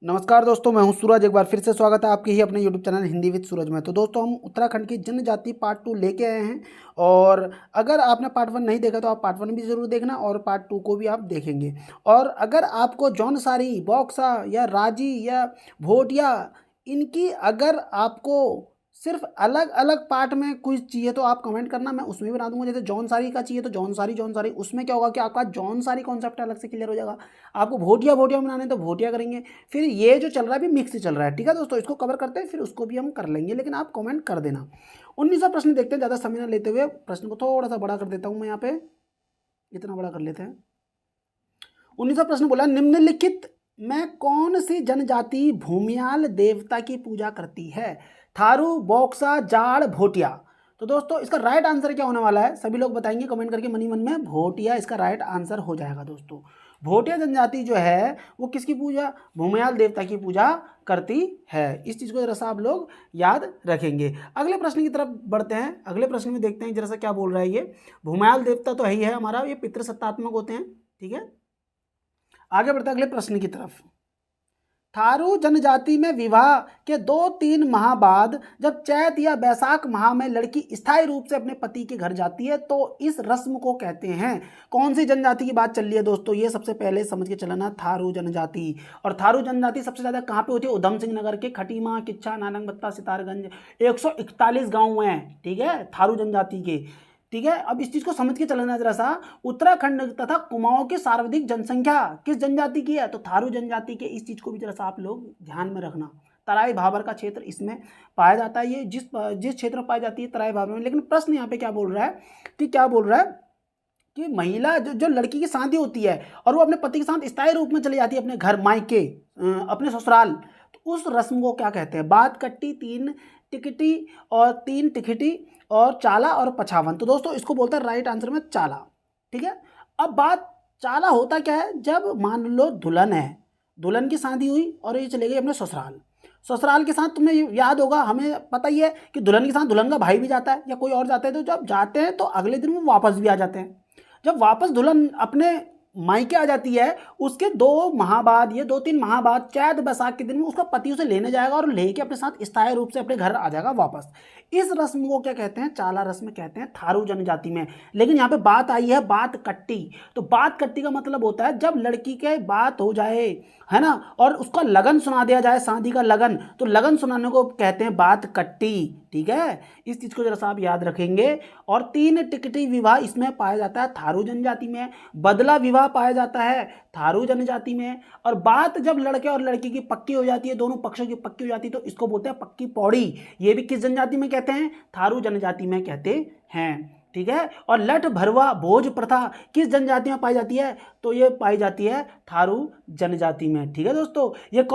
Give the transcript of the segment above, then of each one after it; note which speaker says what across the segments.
Speaker 1: नमस्कार दोस्तों, मैं हूं सूरज। एक बार फिर से स्वागत है आपके ही अपने यूट्यूब चैनल हिंदी विद सूरज में। तो दोस्तों, हम उत्तराखंड की जनजाति पार्ट 2 लेके आए हैं। और अगर आपने पार्ट 1 नहीं देखा तो आप पार्ट 1 भी ज़रूर देखना और पार्ट 2 को भी आप देखेंगे। और अगर आपको जौनसारी, बॉक्सा या राजी या भोटिया, इनकी अगर आपको सिर्फ अलग अलग पार्ट में कुछ चाहिए तो आप कमेंट करना, मैं उसमें भी बना दूंगा। जैसे जौनसारी का चाहिए तो जौनसारी उसमें क्या होगा कि आपका जौनसारी कॉन्सेप्ट अलग से क्लियर हो जाएगा। आपको भोटिया भोटिया बनाने तो भोटिया करेंगे। फिर ये जो चल रहा है अभी मिक्स चल रहा है, ठीक है दोस्तों, इसको कवर करते हैं, फिर उसको भी हम कर लेंगे, लेकिन आप कमेंट कर देना। 19वां प्रश्न देखते हैं, ज़्यादा समय ना लेते हुए प्रश्न को थोड़ा सा बड़ा कर देता हूँ मैं यहाँ पे, इतना बड़ा कर लेते हैं। 19वां प्रश्न बोला, निम्नलिखित में कौन सी जनजाति भूमियाल देवता की पूजा करती है? थारू, बॉक्सा, जाड़, भोटिया। तो दोस्तों, इसका राइट आंसर क्या होने वाला है? सभी लोग बताएंगे कमेंट करके मनी मन में। भोटिया इसका राइट आंसर हो जाएगा दोस्तों। भोटिया जनजाति जो है वो किसकी पूजा? भूमियाल देवता की पूजा करती है। इस चीज़ को जरा सा आप लोग याद रखेंगे। अगले प्रश्न की तरफ बढ़ते हैं। अगले प्रश्न में देखते हैं जरा सा क्या बोल रहा है ये। भूमियाल देवता तो है ही है हमारा, ये पितृसत्तात्मक होते हैं, ठीक है। आगे बढ़ते हैं अगले प्रश्न की तरफ। थारू जनजाति में विवाह के 2-3 माह बाद जब चैत या बैसाख माह में लड़की स्थायी रूप से अपने पति के घर जाती है तो इस रस्म को कहते हैं। कौन सी जनजाति की बात चल रही है दोस्तों? ये सबसे पहले समझ के चलना, थारू जनजाति। और थारू जनजाति सबसे ज्यादा कहाँ पे होती है? उधम सिंह नगर के खटीमा, किच्छा, नानंगबत्ता, सितारगंज 141 गाँव हैं, ठीक है, थारू जनजाति के, ठीक है। अब इस चीज को समझ के चलना जरा सा। उत्तराखंड तथा कुमाऊं की सर्वाधिक जनसंख्या किस जनजाति की है? तो थारू जनजाति के। इस चीज को भी जरा सा आप लोग ध्यान में रखना। तराई भाबर का क्षेत्र इसमें पाया जाता है। ये जिस जिस क्षेत्र में पाई जाती है तराई भाबर में। लेकिन प्रश्न यहाँ पे क्या बोल रहा है कि महिला जो लड़की की शादी होती है और वो अपने पति के साथ स्थायी रूप में चली जाती है अपने घर, मायके, अपने ससुराल, तो उस रस्म को क्या कहते हैं? बात कट्टी, 3 टिकटी और 3 टिकटी और चाला और पछावन। तो दोस्तों, इसको बोलता है राइट आंसर में चाला, ठीक है। अब बात चाला होता क्या है? जब मान लो दुल्हन है, दुल्हन की शादी हुई और ये चले गई अपने ससुराल। ससुराल के साथ तुम्हें याद होगा, हमें पता ही है कि दुल्हन के साथ दुल्हन का भाई भी जाता है या कोई और जाता है। तो जब जाते हैं तो अगले दिन वो वापस भी आ जाते हैं। जब वापस दुल्हन अपने मायके आ जाती है, उसके 2 माह बाद, ये 2-3 माह बाद, चैत बैसाख के दिन में उसका पति उसे लेने जाएगा और लेके अपने साथ स्थायी रूप से अपने घर आ जाएगा वापस। इस रस्म को क्या कहते हैं? चाला रस्म कहते हैं थारू जनजाति में। लेकिन यहाँ पे बात आई है बात कट्टी। तो बात कट्टी का मतलब होता है जब लड़की के बात हो जाए, है ना, और उसका लगन सुना दिया जाए, शादी का लगन, तो लगन सुनाने को कहते हैं बात कट्टी, ठीक है। इस चीज को जरा सा आप याद रखेंगे। और 3 टिकटी विवाह इसमें पाया जाता है थारू जनजाति में। बदला विवाह पाया जाता है थारू जनजाति में। और बात जब लड़के और लड़की की पक्की हो जाती है, दोनों पक्षों की पक्की हो जाती है, तो इसको बोलते हैं पक्की पौड़ी। ये भी किस जनजाति में कहते हैं? थारू जनजाति में कहते हैं, ठीक है। और लठ भरवा भोज प्रथा किस जनजाति में पाई जाती है? तो ये पाई जाती है थारू जनजाति में, ठीक है दोस्तों। ये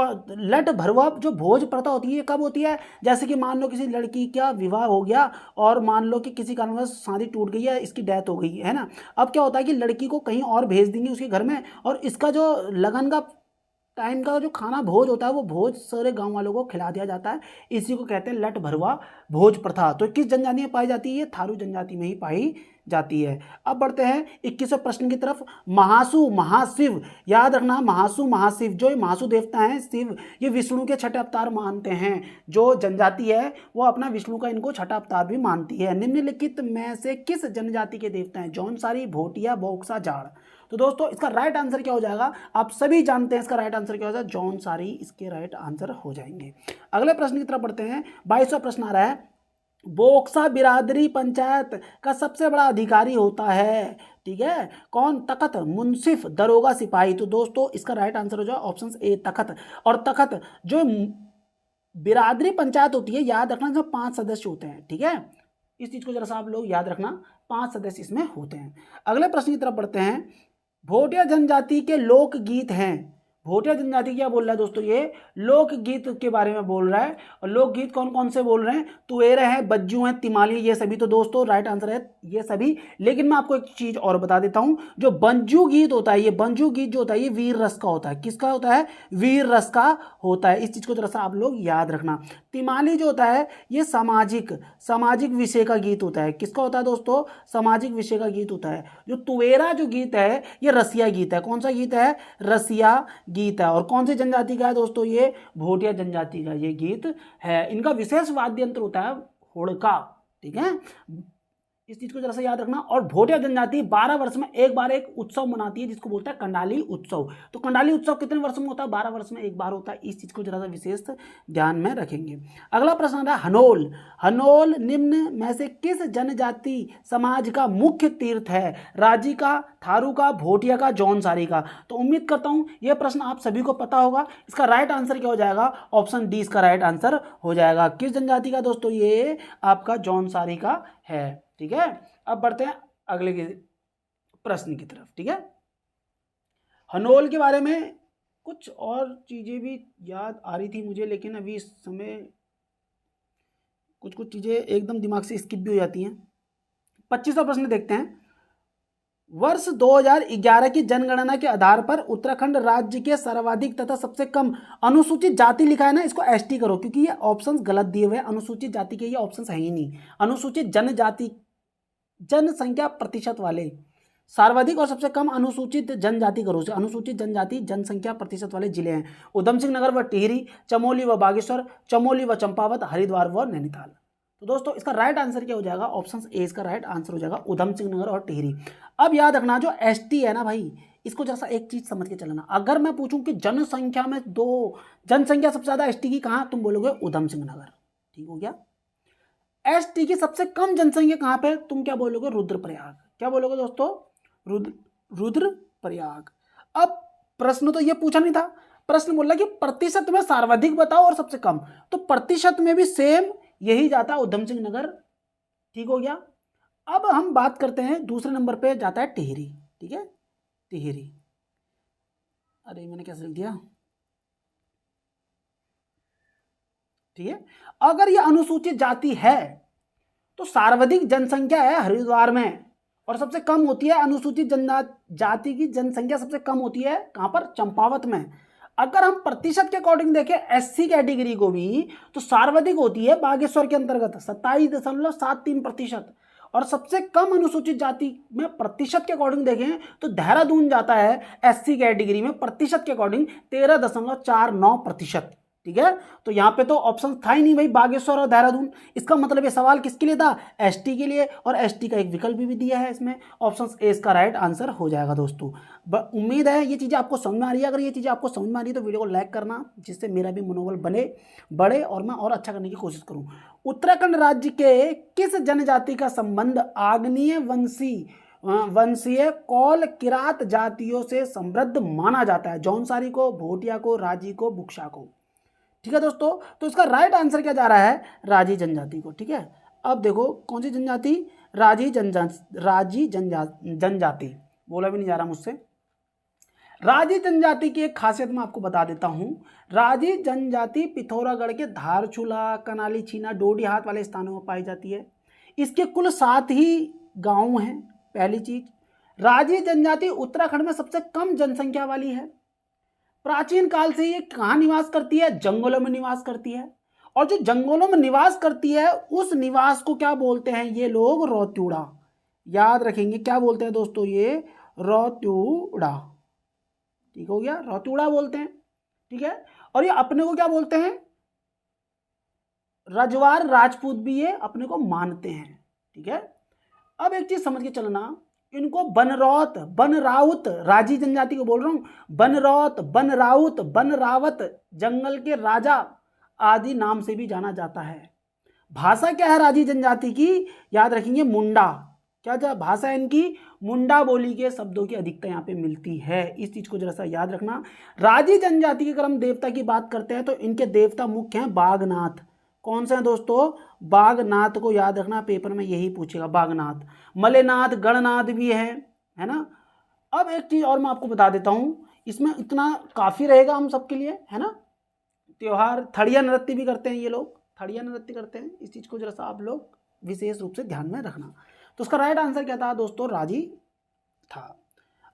Speaker 1: लठ भरवा जो भोज प्रथा होती है ये कब होती है? जैसे कि मान लो किसी लड़की का विवाह हो गया और मान लो कि किसी कारणवश शादी टूट गई है, इसकी डेथ हो गई है ना। अब क्या होता है कि लड़की को कहीं और भेज देंगे उसके घर में, और इसका जो लगन का टाइम का जो खाना भोज होता है वो भोज सारे गांव वालों को खिला दिया जाता है। इसी को कहते हैं लठ भरवा भोज प्रथा। तो किस जनजाति में पाई जाती है? ये थारू जनजाति में ही पाई जाती है। अब बढ़ते हैं 21वें प्रश्न की तरफ। महासु महाशिव, याद रखना, महासु महाशिव, जो महासु देवता हैं शिव, ये विष्णु के छठे अवतार मानते हैं। जो जनजाति है वो अपना विष्णु का इनको छठा अवतार भी मानती है। निम्नलिखित में से किस जनजाति के देवता हैं? जौनसारी, भोटिया, बॉक्सा, जाड़। तो दोस्तों, इसका राइट आंसर क्या हो जाएगा? आप सभी जानते हैं इसका राइट आंसर क्या हो जाएगा? जौनसारी इसके राइट आंसर हो जाएंगे। अगले प्रश्न की तरफ बढ़ते हैं। 22वां प्रश्न आ रहा है, बोक्सा बिरादरी पंचायत का सबसे बड़ा अधिकारी होता है, ठीक है, कौन? तखत, मुंसिफ, दरोगा, सिपाही। तो दोस्तों, इसका राइट आंसर हो जाए ऑप्शन ए तखत। और तखत जो बिरादरी पंचायत होती है, याद रखना, इसमें 5 सदस्य होते हैं, ठीक है। इस चीज को जरा सा आप लोग याद रखना, 5 सदस्य इसमें होते हैं। अगले प्रश्न की तरफ बढ़ते हैं। भोटिया जनजाति के लोकगीत हैं। भोटिया जनजाति क्या बोल रहा है दोस्तों? ये लोकगीत के बारे में बोल रहा है। और लोकगीत कौन कौन से बोल रहे हैं? तुएरे हैं, बज्जू हैं, तिमाली, ये सभी। तो दोस्तों, राइट आंसर है ये सभी। लेकिन मैं आपको एक चीज और बता देता हूं, जो बंजू गीत होता है, ये बंजू गीत जो होता है ये वीर रस का होता है। किसका होता है? वीर रस का होता है। इस चीज को जरा सा आप लोग याद रखना। तिमाली जो होता है ये सामाजिक सामाजिक विषय का गीत होता है। किसका होता है दोस्तों? सामाजिक विषय का गीत होता है। जो तुएरा जो गीत है ये रसिया गीत है। कौन सा गीत है? रसिया गीत है। और कौन सी जनजाति का है दोस्तों? ये भोटिया जनजाति का ये गीत है। इनका विशेष वाद्य यंत्र होता है हुड़का, ठीक है, इस चीज को जरा सा याद रखना। और भोटिया जनजाति 12 वर्ष में एक बार एक उत्सव मनाती है जिसको बोलता है कंडाली उत्सव। तो कंडाली उत्सव कितने वर्ष में होता है? 12 वर्ष में एक बार होता है। इस चीज को जरा सा विशेष ध्यान में रखेंगे। अगला प्रश्न आता है हनोल। हनोल निम्न में से किस जनजाति समाज का मुख्य तीर्थ है? राजी का, थारू का, भोटिया का, जौनसारी का? तो उम्मीद करता हूं यह प्रश्न आप सभी को पता होगा। इसका राइट आंसर क्या हो जाएगा? ऑप्शन डी इसका राइट आंसर हो जाएगा। किस जनजाति का दोस्तों? ये आपका जौनसारी का है, ठीक है। अब बढ़ते हैं अगले के प्रश्न की तरफ, ठीक है। हनोल के बारे में कुछ और चीजें भी याद आ रही थी मुझे, लेकिन अभी इस समय कुछ कुछ चीजें एकदम दिमाग से स्किप भी हो जाती हैं। 25वां प्रश्न देखते हैं। वर्ष 2011 की जनगणना के आधार पर उत्तराखंड राज्य के सर्वाधिक तथा सबसे कम अनुसूचित जाति लिखा है ना, इसको एसटी करो क्योंकि ये ऑप्शंस गलत दिए हुए हैं। अनुसूचित जाति के ये ऑप्शंस है ही नहीं। अनुसूचित जनजाति जनसंख्या प्रतिशत वाले, सर्वाधिक और सबसे कम अनुसूचित जनजाति करो। अनुसूचित जनजाति जनसंख्या प्रतिशत वाले जिले हैं उधम सिंह नगर व टिहरी, चमोली व बागेश्वर, चमोली व चंपावत, हरिद्वार व नैनीताल। तो दोस्तों इसका राइट आंसर क्या हो जाएगा? ऑप्शन ए इसका राइट आंसर हो जाएगा, उधम सिंह नगर और टिहरी। अब याद रखना जो एसटी है ना भाई, इसको जरा सा एक चीज समझ के चलना। अगर मैं पूछूं कि जनसंख्या में जनसंख्या सबसे ज्यादा एसटी की कहां, तुम बोलोगे उधम सिंह नगर, ठीक हो गया। एसटी की सबसे कम जनसंख्या कहां पे? तुम क्या बोलोगे? रुद्रप्रयाग। क्या बोलोगे दोस्तों? रुद्रप्रयाग। अब प्रश्न तो ये पूछा नहीं था, प्रश्न बोला कि प्रतिशत में सर्वाधिक बताओ और सबसे कम, तो प्रतिशत में भी सेम यही जाता है उधम सिंह नगर, ठीक हो गया। अब हम बात करते हैं दूसरे नंबर पे जाता है टिहरी, ठीक है, टिहरी। अरे मैंने कैसे लिख दिया, ठीक है। अगर यह अनुसूचित जाति है तो सर्वाधिक जनसंख्या है हरिद्वार में और सबसे कम होती है अनुसूचित जाति की जनसंख्या सबसे कम होती है कहां पर? चंपावत में। अगर हम प्रतिशत के अकॉर्डिंग देखें एससी कैटेगरी को भी, तो सर्वाधिक होती है बागेश्वर के अंतर्गत 27.73%। और सबसे कम अनुसूचित जाति में प्रतिशत के अकॉर्डिंग देखें तो देहरादून जाता है एससी कैटेगरी में प्रतिशत के अकॉर्डिंग 13.49%, ठीक है। तो यहाँ पे तो ऑप्शन था ही नहीं भाई, बागेश्वर और देहरादून। इसका मतलब ये सवाल किसके लिए था? एसटी के लिए। और एसटी का एक विकल्प भी दिया है इसमें, ऑप्शन ए इसका राइट आंसर हो जाएगा दोस्तों। उम्मीद है ये चीज़ें आपको समझ में आ रही है। अगर ये चीज़ें आपको समझ में आ रही है तो वीडियो को लाइक करना, जिससे मेरा भी मनोबल बढ़े और मैं और अच्छा करने की कोशिश करूँ। उत्तराखंड राज्य के किस जनजाति का संबंध आग्नेय वंशीय कौल किरात जातियों से समृद्ध माना जाता है? जौनसारी को, भोटिया को, राजी को, बुक्शा को, ठीक है दोस्तों। तो इसका राइट आंसर क्या जा रहा है? राजी जनजाति को, ठीक है। अब देखो कौन सी जनजाति? राजी जनजाति, बोला भी नहीं जा रहा मुझसे। राजी जनजाति की एक खासियत मैं आपको बता देता हूं। राजी जनजाति पिथौरागढ़ के धारचूला, कनाली छीना, डोडी हाथ वाले स्थानों में पाई जाती है। इसके कुल 7 ही गांव हैं। पहली चीज, राजी जनजाति उत्तराखंड में सबसे कम जनसंख्या वाली है। प्राचीन काल से ये कहाँ निवास करती है? जंगलों में निवास करती है। और जो जंगलों में निवास करती है उस निवास को क्या बोलते हैं ये लोग? रौत्यूड़ा। याद रखेंगे, क्या बोलते हैं दोस्तों? ये रौत्यूड़ा, ठीक हो गया, रौत्यूड़ा बोलते हैं, ठीक है। और ये अपने को क्या बोलते हैं? रजवार राजपूत भी ये अपने को मानते हैं, ठीक है। अब एक चीज समझ के चलना, इनको बनरौत, बनराउत, राजी जनजाति को बोल रहा हूं, बनरौत, बनराउत, बनरावत, जंगल के राजा आदि नाम से भी जाना जाता है। भाषा क्या है राजी जनजाति की? याद रखेंगे मुंडा। क्या भाषा है इनकी? मुंडा बोली के शब्दों की अधिकता यहाँ पे मिलती है। इस चीज को जरा सा याद रखना। राजी जनजाति के क्रम देवता की बात करते हैं तो इनके देवता मुख्य हैं बागनाथ। कौन से हैं दोस्तों? बागनाथ को याद रखना, पेपर में यही पूछेगा, बागनाथ। मलेनाथ, गणनाथ भी है ना। अब एक चीज और मैं आपको बता देता हूं, इसमें इतना काफी रहेगा हम सबके लिए, है ना। त्योहार, थड़िया नृत्य भी करते हैं ये लोग, थड़िया नृत्य करते हैं। इस चीज को जरा सा आप लोग विशेष रूप से ध्यान में रखना। तो उसका राइट आंसर क्या था दोस्तों? राजी था।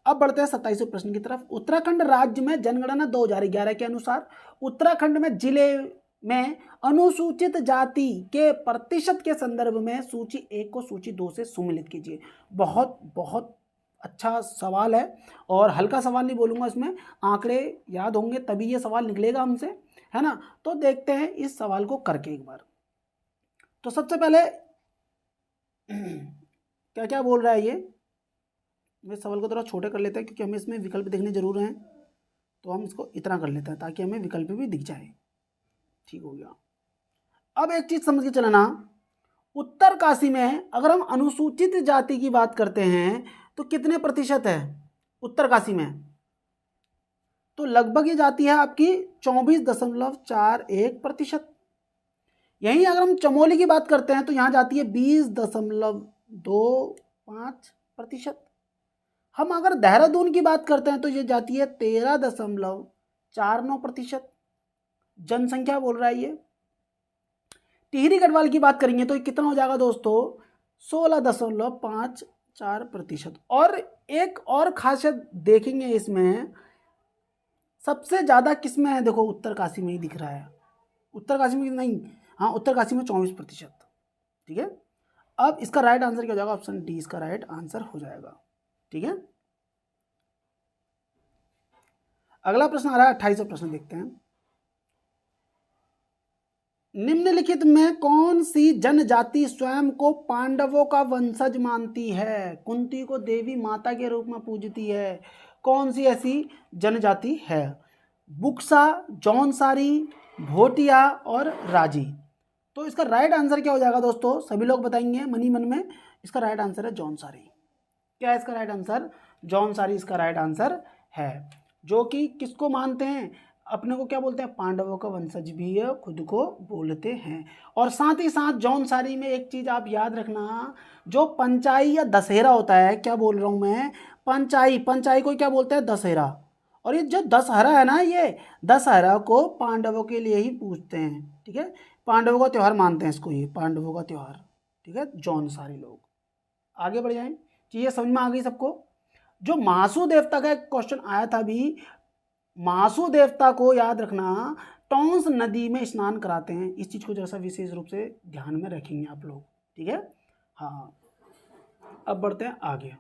Speaker 1: अब बढ़ते हैं 27वें प्रश्न की तरफ। उत्तराखंड राज्य में जनगणना 2011 के अनुसार उत्तराखंड में जिले में अनुसूचित जाति के प्रतिशत के संदर्भ में सूची 1 को सूची 2 से सुमिलित कीजिए। बहुत बहुत अच्छा सवाल है और हल्का सवाल नहीं बोलूँगा, इसमें आंकड़े याद होंगे तभी ये सवाल निकलेगा हमसे, है ना। तो देखते हैं इस सवाल को करके एक बार। तो सबसे पहले क्या क्या बोल रहा है ये, इस सवाल को थोड़ा छोटे कर लेते हैं क्योंकि हमें इसमें विकल्प देखने जरूर हैं, तो हम इसको इतना कर लेते हैं ताकि हमें विकल्प भी दिख जाए। ठीक हो गया। अब एक चीज समझ के चलना, उत्तरकाशी में अगर हम अनुसूचित जाति की बात करते हैं तो कितने प्रतिशत है उत्तरकाशी में, तो लगभग ये जाती है आपकी 24.41%। यहीं अगर हम चमोली की बात करते हैं तो यहाँ जाती है 20.25%। हम अगर देहरादून की बात करते हैं तो ये जाती है 13.49%। जनसंख्या बोल रहा है ये। टिहरी गढ़वाल की बात करेंगे तो कितना हो जाएगा दोस्तों, 16.54%। और एक और खासियत देखेंगे इसमें, सबसे ज़्यादा किस में है, देखो उत्तरकाशी में ही दिख रहा है, उत्तरकाशी में नहीं, हाँ उत्तरकाशी में 24%। ठीक है। अब इसका राइट आंसर क्या हो जाएगा, ऑप्शन डी इसका राइट आंसर हो जाएगा। ठीक है। अगला प्रश्न आ रहा है 28वां प्रश्न, देखते हैं। निम्नलिखित में कौन सी जनजाति स्वयं को पांडवों का वंशज मानती है, कुंती को देवी माता के रूप में पूजती है, कौन सी ऐसी जनजाति है, बुक्सा, जौनसारी, भोटिया और राजी। तो इसका राइट आंसर क्या हो जाएगा दोस्तों, सभी लोग बताएंगे मनी मन में, इसका राइट आंसर है जौनसारी। क्या है इसका राइट आंसर, जौनसारी इसका राइट आंसर है, जो कि किसको मानते हैं, अपने को क्या बोलते हैं, पांडवों का वंशज भी है, खुद को बोलते हैं। और साथ ही साथ जौनसारी में एक चीज आप याद रखना, जो पंचाई या दशहरा होता है, क्या बोल रहा हूं मैं, पंचाई, पंचाई को क्या बोलते हैं, दशहरा। और ये जो दशहरा है ना, ये दशहरा को पांडवों के लिए ही पूजते हैं। ठीक है, पांडवों का त्यौहार मानते हैं इसको, ये पांडवों का त्यौहार। ठीक है, जौनसारी लोग। आगे बढ़ जाएं, चीजें समझ में आ गई सबको। जो महासू देवता का एक क्वेश्चन आया था अभी, महासू देवता को याद रखना, टॉन्स नदी में स्नान कराते हैं, इस चीज को जैसा विशेष रूप से ध्यान में रखेंगे आप लोग। ठीक है। हाँ, अब बढ़ते हैं आगे।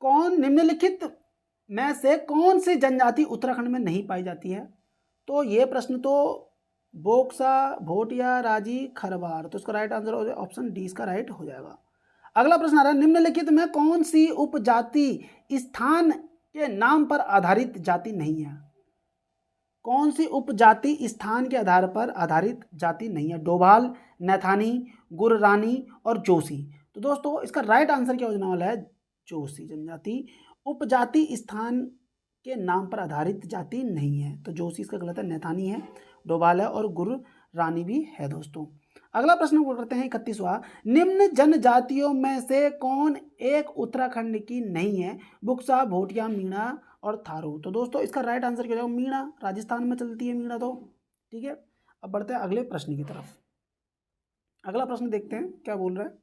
Speaker 1: कौन निम्नलिखित में से कौन सी जनजाति उत्तराखंड में नहीं पाई जाती है, तो ये प्रश्न तो बोक्सा, भोटिया, राजी, खरवार, तो इसका राइट आंसर हो जाए ऑप्शन डी इसका राइट हो जाएगा। अगला प्रश्न आ रहा है, निम्नलिखित में कौन सी उपजाति स्थान के नाम पर आधारित जाति नहीं है, कौन सी उपजाति स्थान के आधार पर आधारित जाति नहीं है, डोभाल, नैथानी, गुर्रानी और जोशी। तो दोस्तों इसका राइट आंसर क्या होने वाला है, जोशी जनजाति उपजाति स्थान के नाम पर आधारित जाति नहीं है, तो जोशी इसका गलत है, नैथानी है, डोभाल है और गुर्रानी भी है दोस्तों। अगला प्रश्न करते हैं 31वां, निम्न जनजातियों में से कौन एक उत्तराखंड की नहीं है, बुक्सा, भोटिया, मीणा और थारू। तो दोस्तों इसका राइट आंसर क्या होगा, मीणा, राजस्थान में चलती है मीणा तो। ठीक है। अब बढ़ते हैं अगले प्रश्न की तरफ। अगला प्रश्न देखते हैं क्या बोल रहा है,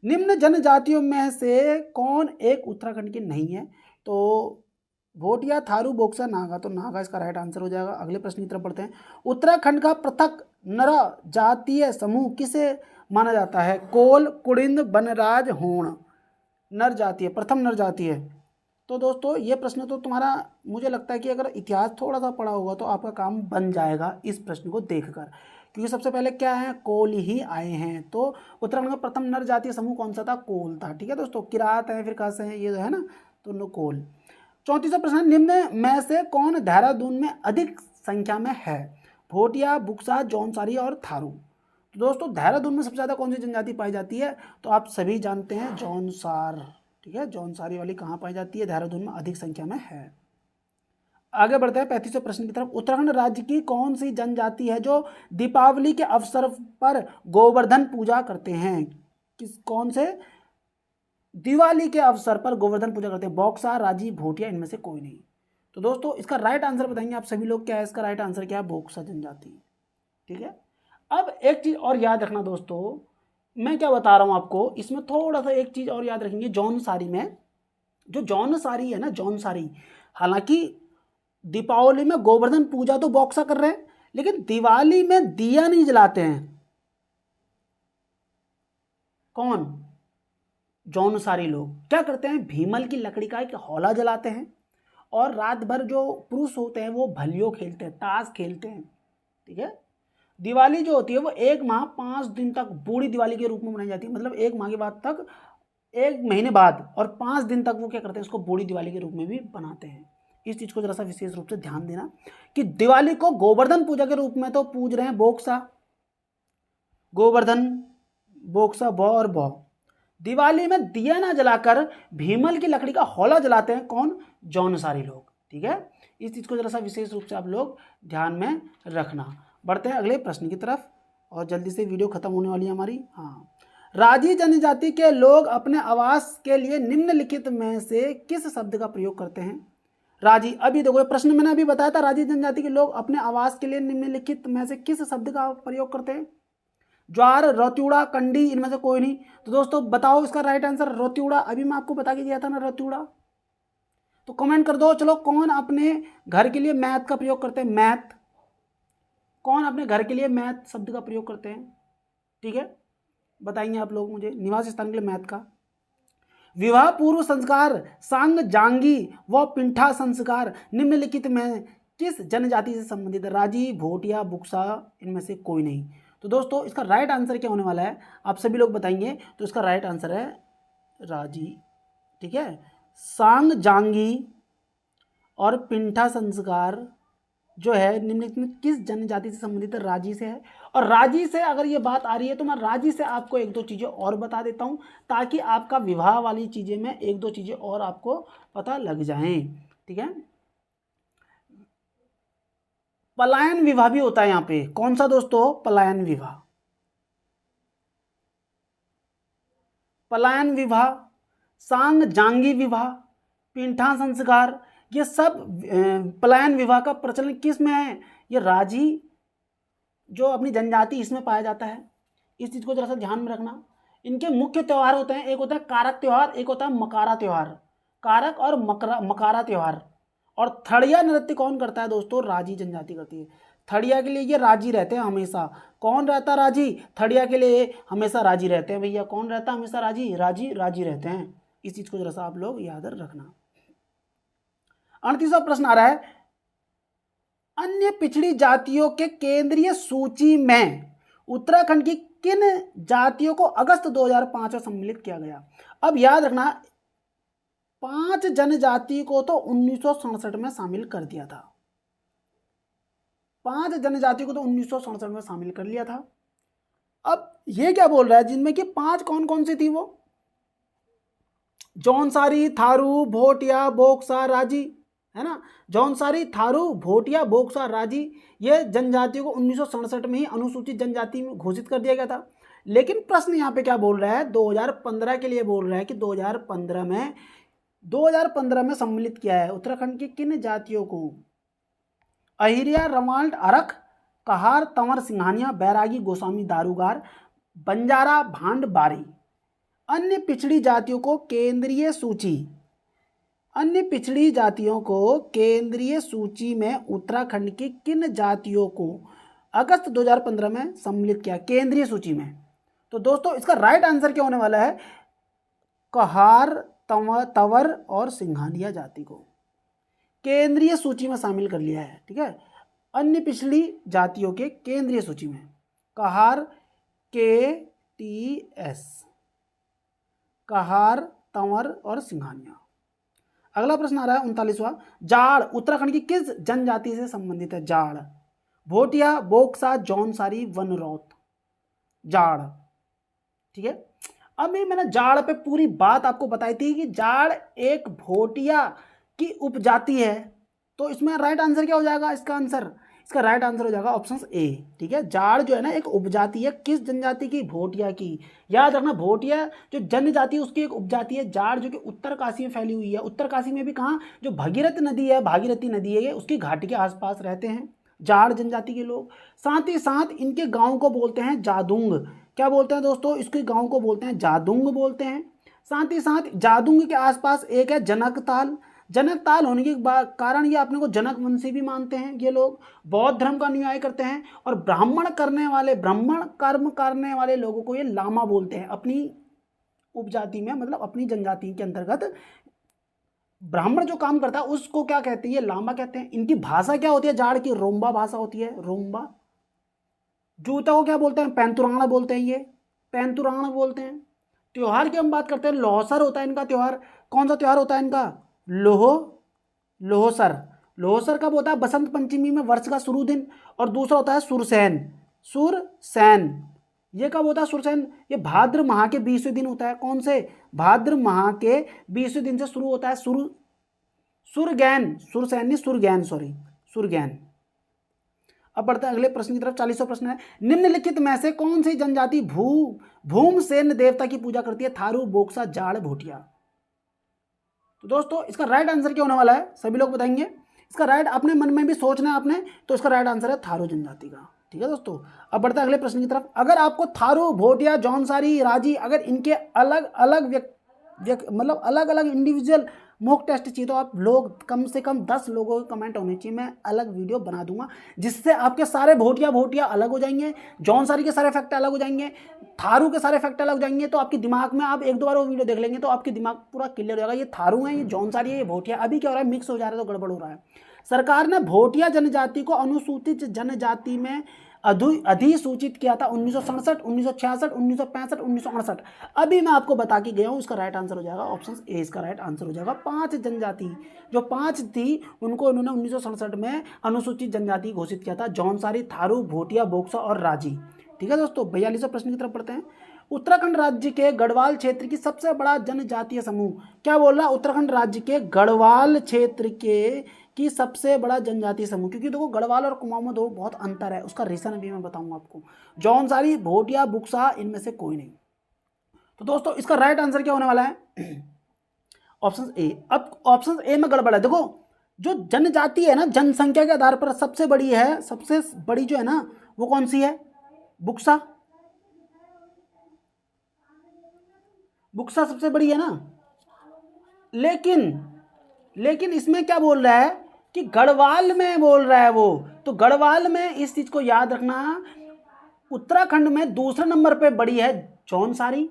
Speaker 1: निम्न जनजातियों में से कौन एक उत्तराखंड की नहीं है, तो भोटिया, थारू, बोक्सा, नागा, तो नागा इसका राइट आंसर हो जाएगा। अगले प्रश्न की तरफ बढ़ते हैं, उत्तराखंड का पृथक नर जातीय समूह किसे माना जाता है, कोल, कुड़िंद, बनराज, होण। नर जातीय, प्रथम नर जातीय। तो दोस्तों ये प्रश्न तो तुम्हारा, मुझे लगता है कि अगर इतिहास थोड़ा सा पढ़ा होगा तो आपका काम बन जाएगा इस प्रश्न को देखकर, क्योंकि सबसे पहले क्या है, कोल ही आए हैं। तो उत्तराखंड का प्रथम नर जातीय समूह कौन सा था, कोल था। ठीक है दोस्तों, किरात है, फिर कहाँ से है, ये जो है ना, तो कोल। 34वां प्रश्न, निम्न में से कौन देहरादून में अधिक संख्या में है, भोटिया, बुक्सा, जौनसारी और थारू। तो दोस्तों देहरादून में सबसे ज़्यादा कौन सी जनजाति पाई जाती है, तो आप सभी जानते हैं जौनसार। ठीक है, जौनसारी वाली कहाँ पाई जाती है, देहरादून में अधिक संख्या में है। आगे बढ़ते हैं 35वें प्रश्न की तरफ, उत्तराखंड राज्य की कौन सी जनजाति है जो दीपावली के अवसर पर गोवर्धन पूजा करते हैं, किस कौन से दिवाली के अवसर पर गोवर्धन पूजा करते हैं, बॉक्सा, राजी, भोटिया, इनमें से कोई नहीं। तो दोस्तों इसका राइट आंसर बताएंगे आप सभी लोग, क्या है इसका राइट आंसर, क्या है, बॉक्सा जनजाति। ठीक है। अब एक चीज और याद रखना दोस्तों, मैं क्या बता रहा हूं आपको, इसमें थोड़ा सा एक चीज और याद रखेंगे, जौनसारी में, जो जौनसारी है ना, जौनसारी, हालांकि दीपावली में गोवर्धन पूजा तो बॉक्सा कर रहे हैं, लेकिन दिवाली में दिया नहीं जलाते हैं। कौन? जौनसारी लोग क्या करते हैं, भीमल की लकड़ी का एक हौला जलाते हैं और रात भर जो पुरुष होते हैं वो भलियो खेलते हैं, ताश खेलते हैं। ठीक है। दिवाली जो होती है वो 1 माह 5 दिन तक बूढ़ी दिवाली के रूप में मनाई जाती है, मतलब 1 माह के बाद तक, 1 महीने बाद और 5 दिन तक वो क्या करते हैं, उसको बूढ़ी दिवाली के रूप में भी बनाते हैं। इस चीज़ को जरा सा विशेष रूप से ध्यान देना कि दिवाली को गोवर्धन पूजा के रूप में तो पूज रहे हैं बोक्सा, गोवर्धन, बोक्सा, बौ और बौ। दिवाली में दिया ना जलाकर भीमल की लकड़ी का हौला जलाते हैं कौन? जौनसारी लोग। ठीक है। इस चीज़ को जरा सा विशेष रूप से आप लोग ध्यान में रखना। बढ़ते हैं अगले प्रश्न की तरफ और जल्दी से वीडियो खत्म होने वाली है हमारी। हाँ, राजी जनजाति के लोग अपने आवास के लिए निम्नलिखित में से किस शब्द का प्रयोग करते हैं? राजी, अभी देखो प्रश्न मैंने अभी बताया था, राजी जनजाति के लोग अपने आवास के लिए निम्नलिखित में से किस शब्द का प्रयोग करते हैं? ज्वार, रत्युड़ा, कंडी, इनमें से कोई नहीं। तो दोस्तों बताओ इसका राइट आंसर रत्युड़ा। अभी मैं आपको बता के दिया था ना रत्युड़ा। तो कमेंट कर दो। चलो, कौन अपने घर के लिए मैथ का प्रयोग करते हैं? मैथ, कौन अपने घर के लिए मैथ शब्द का प्रयोग करते हैं? ठीक है, बताएंगे आप लोग मुझे। निवास स्थान के लिए मैथ का। विवाह पूर्व संस्कार, सांग जांगी व पिंठा संस्कार निम्नलिखित में किस जनजाति से संबंधित है? राजी, भोटिया, बुक्सा, इनमें से कोई नहीं। तो दोस्तों इसका राइट आंसर क्या होने वाला है, आप सभी लोग बताएंगे। तो इसका राइट आंसर है राजी। ठीक है। सांग जांगी और पिंठा संस्कार जो है निम्नलिखित में किस जनजाति से संबंधित है? राजी से है। और राजी से अगर ये बात आ रही है तो मैं राजी से आपको 1-2 चीज़ें और बता देता हूँ ताकि आपका विवाह वाली चीज़ें में 1-2 चीज़ें और आपको पता लग जाएं। ठीक है। पलायन विवाह भी होता है यहाँ पे। कौन सा दोस्तों? पलायन विवाह। पलायन विवाह, सांग जांगी विवाह, पिंठा संस्कार, ये सब पलायन विवाह का प्रचलन किस में है? ये राजी जो अपनी जनजाति इसमें पाया जाता है। इस चीज़ को जरा सा ध्यान में रखना। इनके मुख्य त्यौहार होते हैं, एक होता है कारक त्यौहार, एक होता है मकारा त्यौहार। कारक और मकारा त्यौहार। और थड़िया नृत्य कौन करता है दोस्तों? राजी जनजाति करती है। थड़िया के लिए ये राजी रहते हैं हमेशा। कौन रहता है राजी? थड़िया के लिए हमेशा राजी रहते हैं भैया। कौन रहता है हमेशा राजी? राजी राजी रहते हैं। इस चीज़ को जरा सा आप लोग याद रखना। 38वां प्रश्न आ रहा है, अन्य पिछड़ी जातियों के केंद्रीय सूची में उत्तराखंड की किन जातियों को अगस्त 2005 में सम्मिलित किया गया? अब याद रखना, 5 जनजाति को तो 1967 में शामिल कर दिया था। 5 जनजाति को तो 1967 में शामिल कर लिया था। अब ये क्या बोल रहा है, जिनमें कि 5 कौन कौन सी थी? वो जौनसारी, थारू, भोटिया, बोक्सा, राजी, है ना। जौनसारी, थारू, भोटिया, बोक्सा, राजी, ये जनजातियों को 1967 में ही अनुसूचित जनजाति में घोषित कर दिया गया था। लेकिन प्रश्न यहाँ पे क्या बोल रहा है, 2015 के लिए बोल रहा है कि 2015 में सम्मिलित किया है उत्तराखंड की किन जातियों को? अहिरिया, रवाल्ट, अरख, कहार, तंवर, सिंघानिया, बैरागी, गोस्वामी, दारूगार, बंजारा, भांड, बारी। अन्य पिछड़ी जातियों को केंद्रीय सूची, अन्य पिछड़ी जातियों को केंद्रीय सूची में उत्तराखंड की किन जातियों को अगस्त 2015 में सम्मिलित किया केंद्रीय सूची में? तो दोस्तों इसका राइट आंसर क्या होने वाला है? कहार, तंवर और सिंघानिया जाति को केंद्रीय सूची में शामिल कर लिया है। ठीक है। अन्य पिछड़ी जातियों के केंद्रीय सूची में कहार, KTS, कहार, तंवर और सिंघानिया। अगला प्रश्न आ रहा है 39वां, जाड़ उत्तराखंड की किस जनजाति से संबंधित है? जाड़, भोटिया, बोक्सा, जौनसारी, वनरौत, जाड़। ठीक है। अभी मैंने जाड़ पे पूरी बात आपको बताई थी कि जाड़ एक भोटिया की उपजाति है। तो इसमें राइट आंसर क्या हो जाएगा? इसका राइट आंसर हो जाएगा ऑप्शन ए। ठीक है। जाड़ जो है ना एक उपजाति है, किस जनजाति की? भोटिया की। याद रखना, भोटिया जो जनजाति है उसकी एक उपजाति है। जाड़ जो कि उत्तरकाशी में फैली हुई है। उत्तरकाशी में भी कहाँ? जो भागीरथी नदी है उसकी घाटी के आसपास रहते हैं जाड़ जनजाति के लोग। साथ ही साथ इनके गाँव को बोलते हैं जादुंग। क्या बोलते हैं दोस्तों? इसके गाँव को बोलते हैं जादुंग बोलते हैं। साथ ही साथ जादुंग के आसपास एक है जनकताल। जनकताल होने के कारण ये अपने को जनक वंशी भी मानते हैं। ये लोग बौद्ध धर्म का अनुयायी करते हैं और ब्राह्मण कर्म करने वाले लोगों को ये लामा बोलते हैं। अपनी उपजाति में, मतलब अपनी जनजाति के अंतर्गत ब्राह्मण जो काम करता है उसको क्या कहते हैं, ये लामा कहते हैं। इनकी भाषा क्या होती है, जाड़ की रोम्बा भाषा होती है, रोम्बा। जूता को क्या बोलते हैं, पैंतुरांगना बोलते हैं, ये पैंतुरांगना बोलते हैं। त्योहार की हम बात करते हैं, लोहसर होता है इनका त्योहार। कौन सा त्योहार होता है इनका, लोहसर। लोहसर कब होता है, बसंत पंचमी में, वर्ष का शुरू दिन। और दूसरा होता है सुरसैन, सुरसैन ये कब होता है, सुरसैन ये भाद्र माह के 20वें दिन होता है। कौन से, भाद्र माह के 20वें दिन से शुरू होता है। सुरगैन, सुरसैन नहीं सुरगैन, सॉरी सुरगैन। अब बढ़ते हैं अगले प्रश्न की तरफ। 40वां प्रश्न है, निम्नलिखित में से कौन सी जनजाति भूमसेन देवता की पूजा करती है, थारू, बोक्सा, जाड़, भोटिया। तो दोस्तों इसका राइट आंसर क्या होने वाला है, सभी लोग बताएंगे। इसका राइट अपने मन में भी सोचना है आपने, तो इसका राइट आंसर है थारू जनजाति का। ठीक है दोस्तों, अब बढ़ते हैं अगले प्रश्न की तरफ। अगर आपको थारू, भोटिया, जौनसारी, राजी, अगर इनके अलग अलग मतलब अलग अलग इंडिविजुअल मॉक टेस्ट चाहिए तो आप लोग कम से कम 10 लोगों के कमेंट होने चाहिए। मैं अलग वीडियो बना दूंगा जिससे आपके सारे भोटिया अलग हो जाएंगे, जौनसारी के सारे फैक्ट अलग हो जाएंगे, थारू के सारे फैक्ट अलग हो जाएंगे। तो आपके दिमाग में आप एक दो बार वो वीडियो देख लेंगे तो आपके दिमाग पूरा क्लियर हो जाएगा, ये थारू है, ये जौनसारी है, ये भोटिया। अभी क्या हो रहा है, मिक्स हो जा रहा है तो गड़बड़ हो रहा है। सरकार ने भोटिया जनजाति को अनुसूचित जनजाति में अधिसूचित किया था 1967, 1966, 1965, 1968। अभी मैं आपको बता के गया हूँ, इसका राइट आंसर हो जाएगा ऑप्शन ए, इसका राइट आंसर हो जाएगा। 5 जनजाति जो 5 थी उनको इन्होंने 1967 में अनुसूचित जनजाति घोषित किया था, जौनसारी, थारू, भोटिया, बोक्सा और राजी। ठीक है दोस्तों, 42वें प्रश्न की तरफ पढ़ते हैं। उत्तराखंड राज्य के गढ़वाल क्षेत्र की सबसे बड़ा जनजातीय समूह, क्या बोल रहा है, उत्तराखंड राज्य के गढ़वाल क्षेत्र की सबसे बड़ा जनजातीय समूह। क्योंकि देखो गढ़वाल और कुमाऊं में दो बहुत अंतर है, उसका रीजन अभी मैं बताऊंगा आपको। जौनसारी, भोटिया, बुक्सा, इनमें से कोई नहीं। तो दोस्तों इसका राइट आंसर क्या होने वाला है, ऑप्शन ए। अब ऑप्शन ए में गड़बड़ है। देखो जो जनजाति है ना, जनसंख्या के आधार पर सबसे बड़ी है, सबसे बड़ी जो है ना वो कौन सी है, बुक्सा। बुक्सा सबसे बड़ी है ना। लेकिन इसमें क्या बोल रहा है कि गढ़वाल में बोल रहा है वो, तो गढ़वाल में इस चीज को याद रखना, उत्तराखंड में दूसरे नंबर पे बड़ी है जौनसारी,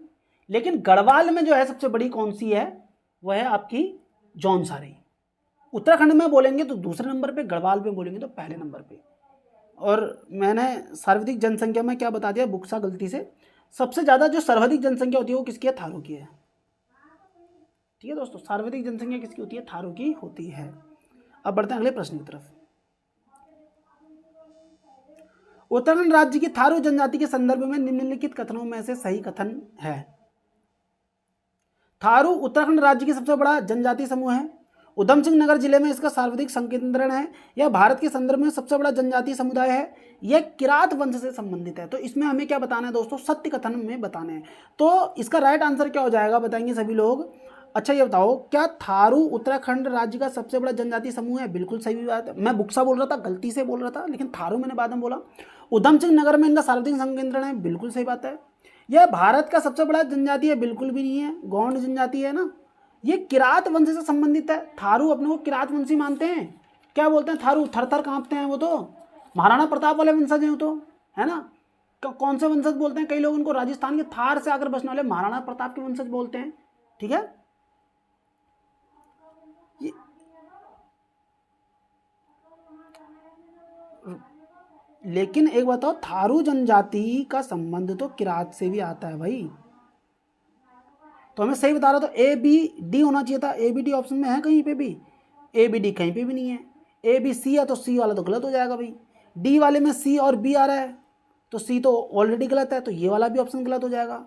Speaker 1: लेकिन गढ़वाल में जो है सबसे बड़ी कौन सी है, वह है आपकी जौनसारी। उत्तराखंड में बोलेंगे तो दूसरे नंबर पे, गढ़वाल में बोलेंगे तो पहले नंबर पे। और मैंने सर्वाधिक जनसंख्या में क्या बता दिया, बुक्सा गलती से। सबसे ज़्यादा जो सर्वाधिक जनसंख्या होती है वो किसकी है, थारू की है। ठीक है दोस्तों, सर्वाधिक जनसंख्या किसकी होती है, थारू की होती है। अब बढ़ते हैं अगले प्रश्न की तरफ। उत्तराखंड राज्य की थारू जनजाति के संदर्भ में निम्नलिखित कथनों में से सही कथन है। थारू उत्तराखंड राज्य की सबसे बड़ा जनजातीय समूह है। उधम सिंह नगर जिले में इसका सर्वाधिक संकेंद्रण है। यह भारत के संदर्भ में सबसे बड़ा जनजातीय समुदाय है। यह किरात वंश से संबंधित है। तो इसमें हमें क्या बताना है दोस्तों, सत्य कथन में बताने हैं। तो इसका राइट आंसर क्या हो जाएगा, बताएंगे सभी लोग। अच्छा ये बताओ, क्या थारू उत्तराखंड राज्य का सबसे बड़ा जनजातीय समूह है, बिल्कुल सही बात है। मैं बुक्सा बोल रहा था, गलती से बोल रहा था, लेकिन थारू मैंने बाद में बोला। उधम सिंह नगर में इनका सर्वाधिक संकेंद्रण है, बिल्कुल सही बात है। यह भारत का सबसे बड़ा जनजाति है, बिल्कुल भी नहीं है, गौंड जनजाति है ना। ये किरात वंश से संबंधित है। थारू अपने को किरात वंशी मानते हैं, क्या बोलते हैं, थारू थर थर कांपते हैं, वो तो महाराणा प्रताप वाले वंशज हैं वो तो, है ना। कौन से वंशज बोलते हैं, कई लोग उनको राजस्थान के थार से आकर बसने वाले महाराणा प्रताप के वंशज बोलते हैं। ठीक है, लेकिन एक बताओ, थारू जनजाति का संबंध तो किरात से भी आता है भाई। तो हमें सही बता रहा, तो ए बी डी होना चाहिए था। ए बी डी ऑप्शन में है कहीं पे भी, ए बी डी कहीं पे भी नहीं है। ए बी सी है तो सी वाला तो गलत हो जाएगा भाई। डी वाले में सी और बी आ रहा है तो सी तो ऑलरेडी गलत है, तो ये वाला भी ऑप्शन गलत हो जाएगा।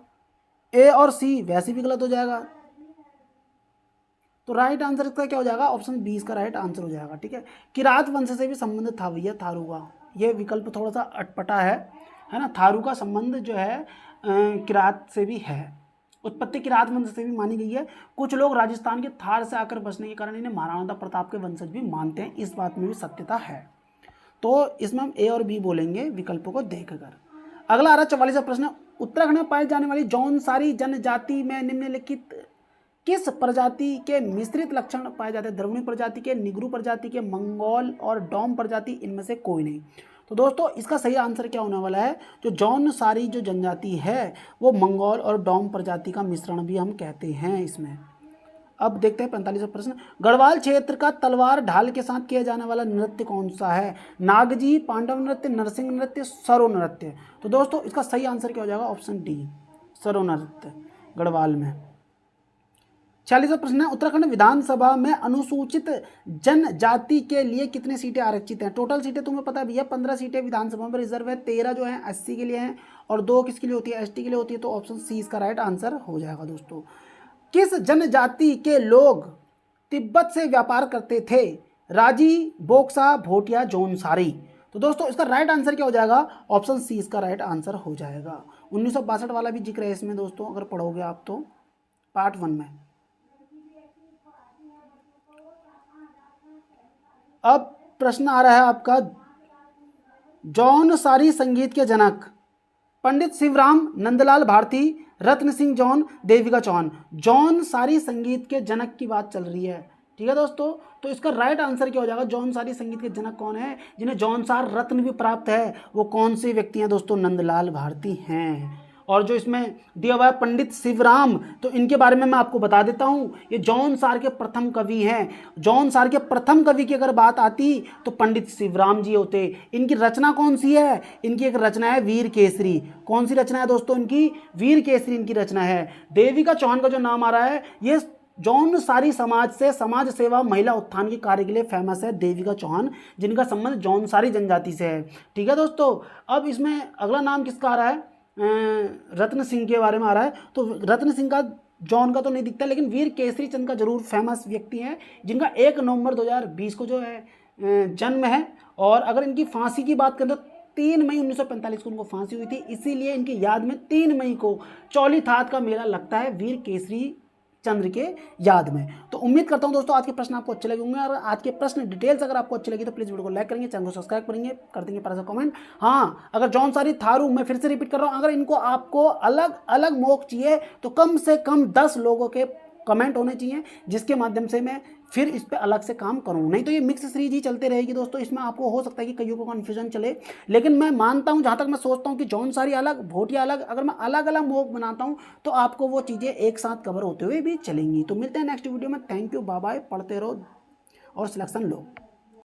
Speaker 1: ए और सी वैसे भी गलत हो जाएगा। तो राइट आंसर इसका क्या हो जाएगा, ऑप्शन बी इसका राइट आंसर हो जाएगा। ठीक है, किरात वंश से भी संबंधित था भैया थारू का। ये विकल्प थोड़ा सा अटपटा है ना। थारू का संबंध जो है किरात से भी है, उत्पत्ति किरात वंश से भी मानी गई है। कुछ लोग राजस्थान के थार से आकर बसने के कारण इन्हें महाराणा प्रताप के वंशज भी मानते हैं, इस बात में भी सत्यता है। तो इसमें हम ए और बी बोलेंगे विकल्पों को देखकर। अगला आ रहा 44वां प्रश्न, उत्तराखंड में पाई जाने वाली जौनसारी जनजाति में निम्नलिखित किस प्रजाति के मिश्रित लक्षण पाए जाते हैं। द्रविड़ प्रजाति के, निग्रू प्रजाति के, मंगोल और डोम प्रजाति, इनमें से कोई नहीं। तो दोस्तों इसका सही आंसर क्या होने वाला है, जो जौनसारी जो जनजाति है वो मंगोल और डोम प्रजाति का मिश्रण भी हम कहते हैं इसमें। अब देखते हैं 45वां प्रश्न, गढ़वाल क्षेत्र का तलवार ढाल के साथ किया जाने वाला नृत्य कौन सा है? नागजी, पांडव नृत्य, नरसिंह नृत्य, सरो नृत्य। तो दोस्तों इसका सही आंसर क्या हो जाएगा? ऑप्शन डी, सरो नृत्य गढ़वाल में। 46वां प्रश्न है, उत्तराखंड विधानसभा में अनुसूचित जनजाति के लिए कितनी सीटें आरक्षित हैं? टोटल सीटें तुम्हें पता भी है, 15 सीटें विधानसभा में रिजर्व है, 13 जो है एससी के लिए हैं और 2 किसके लिए होती है? एसटी के लिए होती है। तो ऑप्शन सी इसका राइट आंसर हो जाएगा। दोस्तों किस जनजाति के लोग तिब्बत से व्यापार करते थे? राजी, बोक्सा, भोटिया, जौनसारी। तो दोस्तों इसका राइट आंसर क्या हो जाएगा? ऑप्शन सी इसका राइट आंसर हो जाएगा। 1962 वाला भी जिक्र है इसमें दोस्तों, अगर पढ़ोगे आप तो पार्ट 1 में। अब प्रश्न आ रहा है आपका, जौनसारी संगीत के जनक पंडित शिवराम, नंदलाल भारती, रत्न सिंह जौन, देविका चौहान। जौनसारी संगीत के जनक की बात चल रही है, ठीक है दोस्तों। तो इसका राइट आंसर क्या हो जाएगा? जौनसारी संगीत के जनक कौन है? जिन्हें जौनसार रत्न भी प्राप्त है, वो कौन से व्यक्ति हैं दोस्तों? नंदलाल भारती हैं। और जो इसमें दिया हुआ है पंडित शिवराम, तो इनके बारे में मैं आपको बता देता हूँ, ये जौनसार के प्रथम कवि हैं। जौनसार के प्रथम कवि की अगर बात आती तो पंडित शिवराम जी होते। इनकी रचना कौन सी है? इनकी एक रचना है वीर केसरी। कौन सी रचना है दोस्तों इनकी? वीर केसरी इनकी रचना है। देविका चौहान का जो नाम आ रहा है, ये जौनसारी समाज से समाज सेवा, महिला उत्थान के कार्य के लिए फेमस है देविका चौहान, जिनका संबंध जौनसारी जनजाति से है, ठीक है दोस्तों। अब इसमें अगला नाम किसका आ रहा है? रत्न सिंह के बारे में आ रहा है। तो रत्न सिंह का, जॉन का तो नहीं दिखता, लेकिन वीर केसरी चंद का जरूर फेमस व्यक्ति हैं, जिनका 1 नवंबर 2020 को जो है जन्म है। और अगर इनकी फांसी की बात करें तो 3 मई 1945 को उनको फांसी हुई थी, इसीलिए इनकी याद में 3 मई को चौलीथात का मेला लगता है वीर केसरी चंद्र के याद में। तो उम्मीद करता हूं दोस्तों आज के प्रश्न आपको अच्छे लगे होंगे, और आज के प्रश्न डिटेल्स अगर आपको अच्छी लगी तो प्लीज़ वीडियो को लाइक करेंगे, चैनल को सब्सक्राइब करेंगे, कर देंगे प्यारा सा कमेंट। हाँ, अगर जौनसारी थारू, मैं फिर से रिपीट कर रहा हूँ, अगर इनको आपको अलग अलग मॉक चाहिए तो कम से कम 10 लोगों के कमेंट होने चाहिए, जिसके माध्यम से मैं फिर इस पर अलग से काम करूँ। नहीं तो ये मिक्स सीरीज ही चलते रहेगी दोस्तों, इसमें आपको हो सकता है कि कईयों को कन्फ्यूजन चले, लेकिन मैं मानता हूँ, जहाँ तक मैं सोचता हूँ कि जौनसारी अलग, भोटिया अलग, अगर मैं अलग अलग मॉक बनाता हूँ तो आपको वो चीज़ें एक साथ कवर होते हुए भी चलेंगी। तो मिलते हैं नेक्स्ट वीडियो में। थैंक यू, बाय बाय, पढ़ते रहो और सिलेक्शन लो।